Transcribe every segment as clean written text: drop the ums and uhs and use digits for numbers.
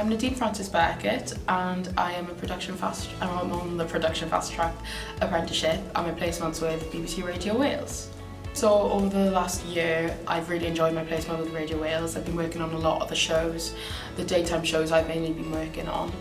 I'm Nadine Francis Beckett and I am I'm on the Production Fast Track apprenticeship and my placement's with BBC Radio Wales. So over the last year I've really enjoyed my placement with Radio Wales. I've been working on a lot of the shows, the daytime shows I've mainly been working on.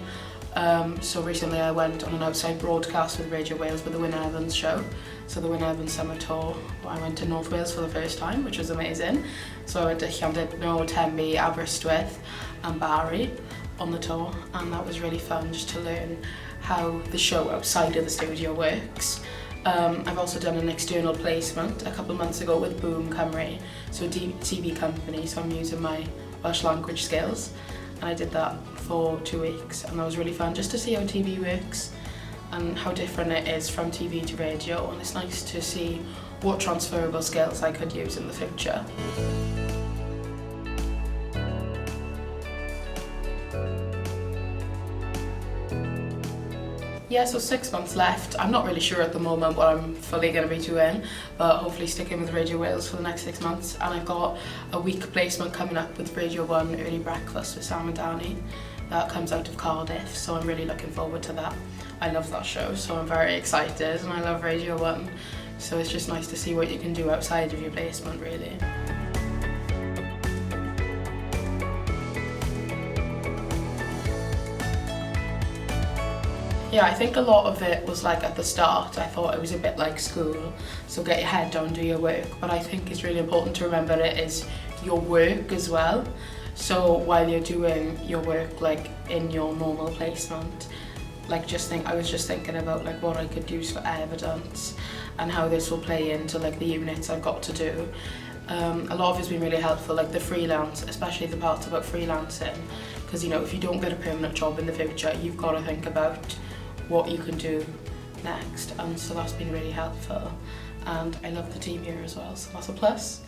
So recently I went on an outside broadcast with Radio Wales with the Wyn Evans show. So the Wyn Evans summer tour, I went to North Wales for the first time, which was amazing. So I went to Llandudno, Tenby, Aberystwyth and Barry on the tour, and that was really fun just to learn how the show outside of the studio works. I've also done an external placement a couple of months ago with Boom Cymru, so a TV company, so I'm using my Welsh language skills, and I did that for 2 weeks and that was really fun just to see how TV works and how different it is from TV to radio, and it's nice to see what transferable skills I could use in the future. Yeah, so 6 months left. I'm not really sure at the moment what I'm fully going to be doing, but hopefully sticking with Radio Wales for the next 6 months. And I've got a week placement coming up with Radio 1 Early Breakfast with Sam and Danny. That comes out of Cardiff, so I'm really looking forward to that. I love that show, so I'm very excited, and I love Radio 1. So it's just nice to see what you can do outside of your placement, really. Yeah, I think a lot of it was like at the start, I thought it was a bit like school, so get your head down, do your work, but I think it's really important to remember it is your work as well. So while you're doing your work like in your normal placement, like I was just thinking about like what I could use for evidence and how this will play into like the units I've got to do. A lot of it's been really helpful, like the freelance, especially the parts about freelancing, because you know, if you don't get a permanent job in the future, you've got to think about what you can do next, and so that's been really helpful, and I love the team here as well, so that's a plus.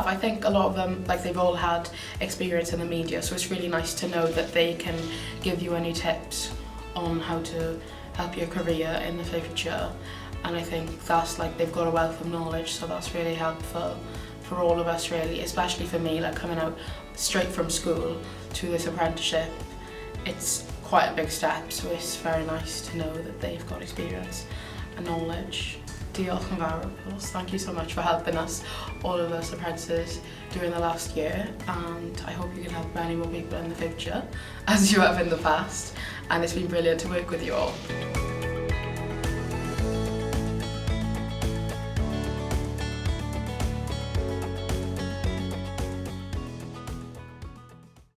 I think a lot of them, like they've all had experience in the media, so it's really nice to know that they can give you any tips on how to help your career in the future, and I think that's like they've got a wealth of knowledge, so that's really helpful for all of us really, especially for me, like coming out straight from school to this apprenticeship. It's quite a big step, so it's very nice to know that they've got experience and knowledge. Diolch yn fawr, of course. Thank you so much for helping us, all of us apprentices, during the last year, and I hope you can help many more people in the future, as you have in the past, and it's been brilliant to work with you all.